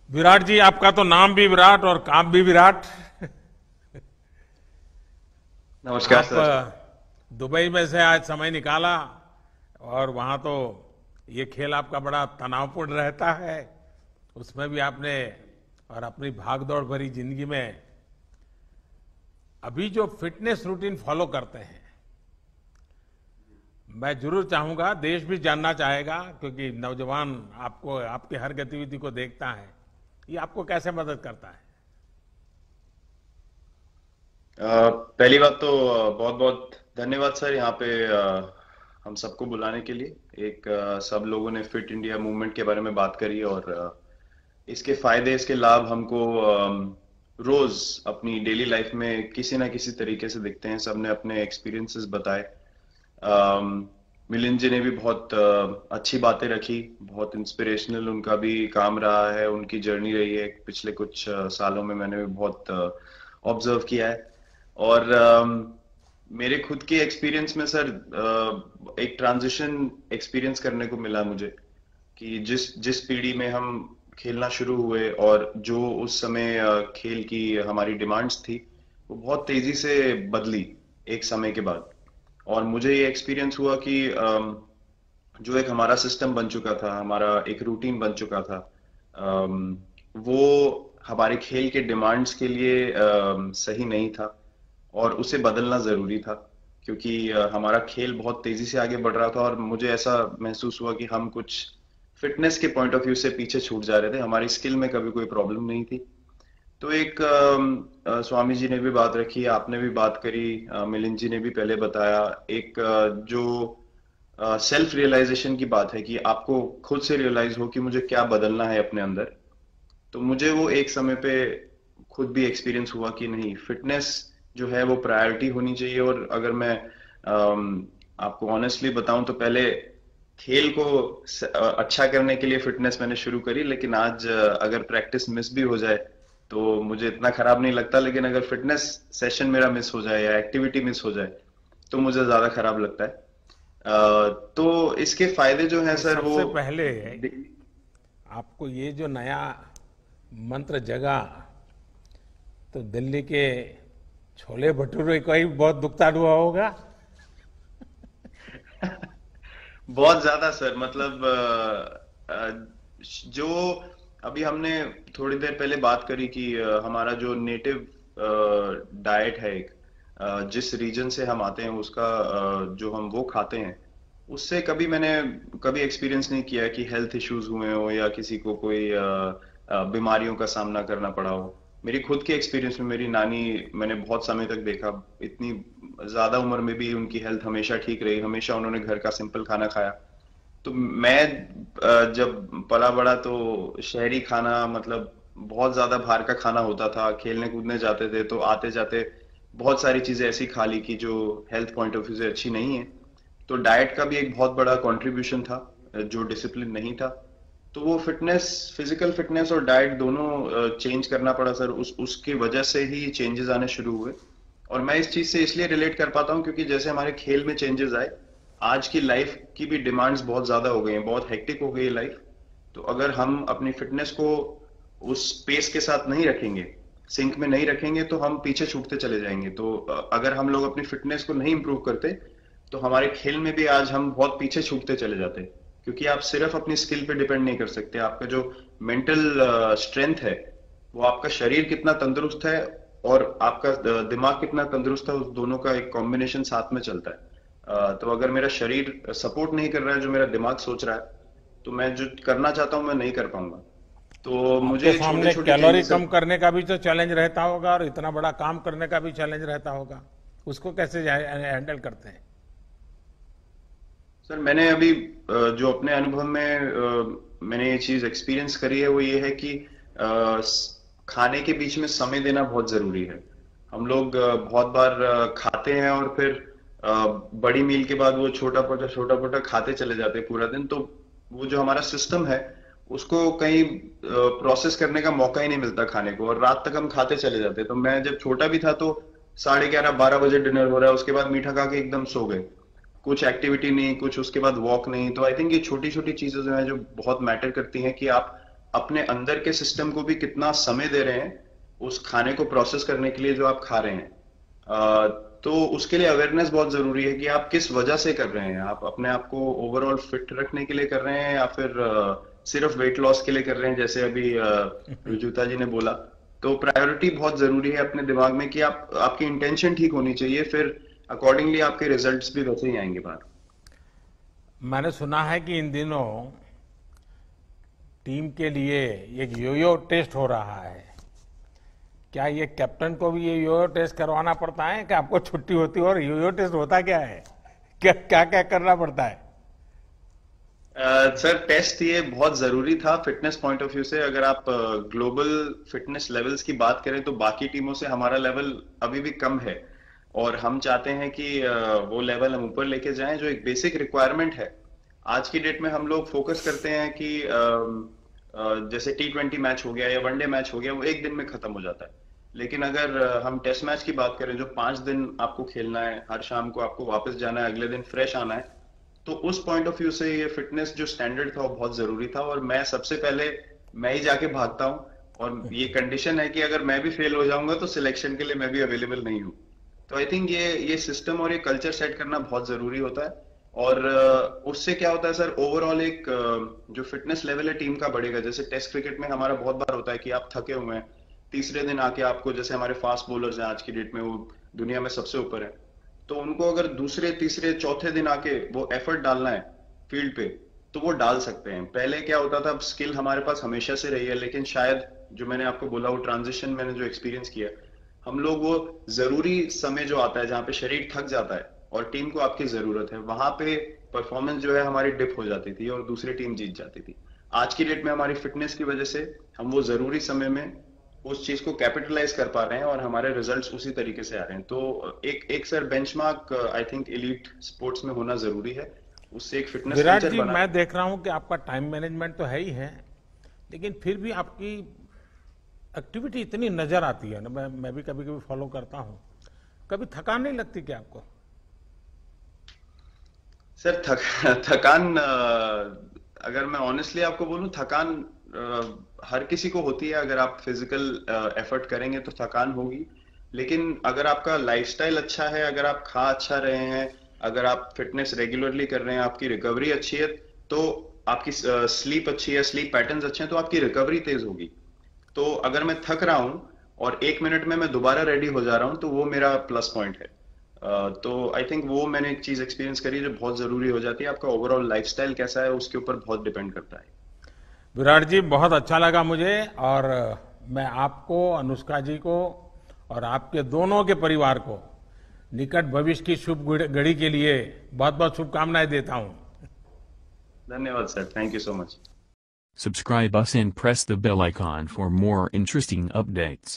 विराट जी, आपका तो नाम भी विराट और काम भी विराट। नमस्कार आप सर। दुबई में से आज समय निकाला और वहां तो ये खेल आपका बड़ा तनावपूर्ण रहता है। उसमें भी आपने और अपनी भागदौड़ भरी जिंदगी में अभी जो फिटनेस रूटीन फॉलो करते हैं, मैं जरूर चाहूंगा, देश भी जानना चाहेगा, क्योंकि नौजवान आपको आपकी हर गतिविधि को देखता है, ये आपको कैसे मदद करता है। पहली बात तो बहुत बहुत धन्यवाद सर यहाँ पे हम सबको बुलाने के लिए। एक सब लोगों ने फिट इंडिया मूवमेंट के बारे में बात करी और इसके फायदे इसके लाभ हमको रोज अपनी डेली लाइफ में किसी ना किसी तरीके से दिखते हैं। सबने अपने एक्सपीरियंसेस बताए। मिलिंद जी ने भी बहुत अच्छी बातें रखी। बहुत इंस्पिरेशनल उनका भी काम रहा है, उनकी जर्नी रही है पिछले कुछ सालों में। मैंने भी बहुत ऑब्जर्व किया है। और मेरे खुद के एक्सपीरियंस में सर एक ट्रांजिशन एक्सपीरियंस करने को मिला मुझे कि जिस जिस पीढ़ी में हम खेलना शुरू हुए और जो उस समय खेल की हमारी डिमांड्स थी, वो बहुत तेजी से बदली एक समय के बाद। और मुझे ये एक्सपीरियंस हुआ कि जो एक हमारा सिस्टम बन चुका था, हमारा एक रूटीन बन चुका था, वो हमारे खेल के डिमांड्स के लिए सही नहीं था और उसे बदलना जरूरी था। क्योंकि हमारा खेल बहुत तेजी से आगे बढ़ रहा था और मुझे ऐसा महसूस हुआ कि हम कुछ फिटनेस के पॉइंट ऑफ व्यू से पीछे छूट जा रहे थे। हमारी स्किल में कभी कोई प्रॉब्लम नहीं थी। तो एक स्वामी जी ने भी बात रखी, आपने भी बात करी, मिलिंद जी ने भी पहले बताया। एक जो सेल्फ रियलाइजेशन की बात है कि आपको खुद से रियलाइज हो कि मुझे क्या बदलना है अपने अंदर। तो मुझे वो एक समय पे खुद भी एक्सपीरियंस हुआ कि नहीं, फिटनेस जो है वो प्रायोरिटी होनी चाहिए। और अगर मैं आपको ऑनेस्टली बताऊं तो पहले खेल को अच्छा करने के लिए फिटनेस मैंने शुरू करी, लेकिन आज अगर प्रैक्टिस मिस भी हो जाए तो मुझे इतना खराब नहीं लगता। लेकिन अगर फिटनेस सेशन मेरा मिस हो जाए या एक्टिविटी मिस हो जाए तो मुझे ज्यादा खराब लगता है। तो इसके फायदे जो हैं नहीं, सर वो सबसे पहले आपको ये जो नया मंत्र जगा, तो दिल्ली के छोले भटूरे का ही बहुत दुखता हुआ होगा। बहुत ज्यादा सर। मतलब जो अभी हमने थोड़ी देर पहले बात करी कि हमारा जो नेटिव डाइट है, एक जिस रीजन से हम आते हैं उसका जो हम वो खाते हैं, उससे कभी मैंने कभी एक्सपीरियंस नहीं किया कि हेल्थ इश्यूज हुए हो या किसी को कोई बीमारियों का सामना करना पड़ा हो। मेरी खुद के एक्सपीरियंस में मेरी नानी, मैंने बहुत समय तक देखा, इतनी ज्यादा उम्र में भी उनकी हेल्थ हमेशा ठीक रही। हमेशा उन्होंने घर का सिंपल खाना खाया। तो मैं जब पला बड़ा तो शहरी खाना, मतलब बहुत ज्यादा बाहर का खाना होता था। खेलने कूदने जाते थे तो आते जाते बहुत सारी चीजें ऐसी खा ली कि जो हेल्थ पॉइंट ऑफ व्यू से अच्छी नहीं है। तो डाइट का भी एक बहुत बड़ा कंट्रीब्यूशन था, जो डिसिप्लिन नहीं था। तो वो फिटनेस, फिजिकल फिटनेस और डाइट दोनों चेंज करना पड़ा सर। उसकी वजह से ही चेंजेस आने शुरू हुए। और मैं इस चीज से इसलिए रिलेट कर पाता हूँ क्योंकि जैसे हमारे खेल में चेंजेस आए, आज की लाइफ की भी डिमांड्स बहुत ज्यादा हो गई हैं, बहुत हेक्टिक हो गई है लाइफ। तो अगर हम अपनी फिटनेस को उस पेस के साथ नहीं रखेंगे, सिंक में नहीं रखेंगे, तो हम पीछे छूटते चले जाएंगे। तो अगर हम लोग अपनी फिटनेस को नहीं इंप्रूव करते तो हमारे खेल में भी आज हम बहुत पीछे छूटते चले जाते। क्योंकि आप सिर्फ अपनी स्किल पे डिपेंड नहीं कर सकते। आपका जो मेंटल स्ट्रेंथ है, वो आपका शरीर कितना तंदुरुस्त है और आपका दिमाग कितना तंदुरुस्त है, उस दोनों का एक कॉम्बिनेशन साथ में चलता है। तो अगर मेरा शरीर सपोर्ट नहीं कर रहा है जो मेरा दिमाग सोच रहा है, तो मैं जो करना चाहता हूं मैं नहीं कर पाऊंगा। तो आपके मुझे छोटे सामने छोटे कैलोरी चेंजेस। कम करने का भी तो चैलेंज रहता होगा और इतना बड़ा काम करने का भी चैलेंज रहता होगा। उसको कैसे हैंडल करते हैं। सर मैंने अभी जो अपने अनुभव में मैंने ये चीज एक्सपीरियंस करी है वो ये है कि खाने के बीच में समय देना बहुत जरूरी है। हम लोग बहुत बार खाते हैं और फिर बड़ी मील के बाद वो छोटा छोटा खाते चले जाते हैं पूरा दिन। तो वो जो हमारा सिस्टम है, उसको कहीं प्रोसेस करने का मौका ही नहीं मिलता खाने को, और रात तक हम खाते चले जाते हैं। तो मैं जब छोटा भी था तो 11:30 12 बजे डिनर हो रहा है, उसके बाद मीठा खा के एकदम सो गए। कुछ एक्टिविटी नहीं, कुछ उसके बाद वॉक नहीं। तो आई थिंक ये छोटी छोटी चीजें जो है जो बहुत मैटर करती हैं कि आप अपने अंदर के सिस्टम को भी कितना समय दे रहे हैं उस खाने को प्रोसेस करने के लिए जो आप खा रहे हैं। तो उसके लिए अवेयरनेस बहुत जरूरी है कि आप किस वजह से कर रहे हैं। आप अपने आप को ओवरऑल फिट रखने के लिए कर रहे हैं या फिर सिर्फ वेट लॉस के लिए कर रहे हैं, जैसे अभी रुजुता जी ने बोला। तो प्रायोरिटी बहुत जरूरी है अपने दिमाग में कि आप आपकी इंटेंशन ठीक होनी चाहिए, फिर अकॉर्डिंगली आपके रिजल्ट्स भी वैसे ही आएंगे बाहर। मैंने सुना है कि इन दिनों टीम के लिए एक योयो टेस्ट हो रहा है। क्या ये कैप्टन को भी ये योयो टेस्ट करवाना पड़ता है कि आपको छुट्टी होती है? और योयो टेस्ट होता क्या है? क्या क्या क्या करना पड़ता है? सर, टेस्ट ये बहुत जरूरी था फिटनेस पॉइंट ऑफ व्यू से। अगर आप ग्लोबल फिटनेस लेवल्स की बात करें तो बाकी टीमों से हमारा लेवल अभी भी कम है, और हम चाहते हैं कि वो लेवल हम ऊपर लेके जाएं, जो एक बेसिक रिक्वायरमेंट है। आज की डेट में हम लोग फोकस करते हैं कि जैसे T20 मैच हो गया या वनडे मैच हो गया, वो एक दिन में खत्म हो जाता है। लेकिन अगर हम टेस्ट मैच की बात करें जो 5 दिन आपको खेलना है, हर शाम को आपको वापस जाना है, अगले दिन फ्रेश आना है, तो उस पॉइंट ऑफ व्यू से ये फिटनेस जो स्टैंडर्ड था वो बहुत जरूरी था। और मैं सबसे पहले मैं ही जाके भागता हूँ, और ये कंडीशन है कि अगर मैं भी फेल हो जाऊंगा तो सिलेक्शन के लिए मैं भी अवेलेबल नहीं हूँ। तो आई थिंक ये सिस्टम और ये कल्चर सेट करना बहुत जरूरी होता है। और उससे क्या होता है सर, ओवरऑल एक जो फिटनेस लेवल है टीम का बढ़ेगा। जैसे टेस्ट क्रिकेट में हमारा बहुत बार होता है कि आप थके हुए हैं, तीसरे दिन आके आपको, जैसे हमारे फास्ट बॉलर्स हैं आज की डेट में, वो दुनिया में सबसे ऊपर है, तो उनको अगर दूसरे तीसरे चौथे दिन आके वो एफर्ट डालना है फील्ड पे, तो वो डाल सकते हैं। पहले क्या होता था, स्किल हमारे पास हमेशा से रही है, लेकिन शायद जो मैंने आपको बोला वो ट्रांजिशन मैंने जो एक्सपीरियंस किया, हम लोग वो जरूरी समय जो आता है जहाँ पे शरीर थक जाता है और टीम को आपकी जरूरत है, वहां पे परफॉर्मेंस जो है हमारी डिप हो जाती थी और दूसरी टीम जीत जाती थी। आज की डेट में हमारी फिटनेस की वजह से हम वो जरूरी समय में उस चीज को कैपिटलाइज कर पा रहे हैं और हमारे रिजल्ट्स उसी तरीके से आ रहे हैं। तो एक एक sir benchmark I think elite sports में होना जरूरी है, उससे एक फिटनेस विराट कल्चर जी, बना। मैं देख रहा हूं कि आपका टाइम मैनेजमेंट तो है ही है, लेकिन फिर भी आपकी एक्टिविटी इतनी नजर आती है ना, मैं भी कभी कभी फॉलो करता हूं। कभी थकान नहीं लगती क्या आपको? सर, थकान, अगर मैं ऑनेस्टली आपको बोलूं, थकान हर किसी को होती है। अगर आप फिजिकल एफर्ट करेंगे तो थकान होगी, लेकिन अगर आपका लाइफस्टाइल अच्छा है, अगर आप खा अच्छा रहे हैं, अगर आप फिटनेस रेगुलरली कर रहे हैं, आपकी रिकवरी अच्छी है, तो आपकी स्लीप अच्छी है, स्लीप पैटर्न्स अच्छे हैं, तो आपकी रिकवरी तेज होगी। तो अगर मैं थक रहा हूं और 1 मिनट में मैं दोबारा रेडी हो जा रहा हूं, तो वो मेरा प्लस पॉइंट है। तो आई थिंक वो मैंने एक चीज एक्सपीरियंस करी जो बहुत जरूरी हो जाती है। आपका ओवरऑल लाइफस्टाइल कैसा है उसके ऊपर बहुत डिपेंड करता है। विराट जी, बहुत अच्छा लगा मुझे। और मैं आपको, अनुष्का जी को और आपके दोनों के परिवार को निकट भविष्य की शुभ घड़ी के लिए बहुत बहुत शुभकामनाएं देता हूं। धन्यवाद sir, thank you so much. Subscribe us and press the bell icon for more interesting updates.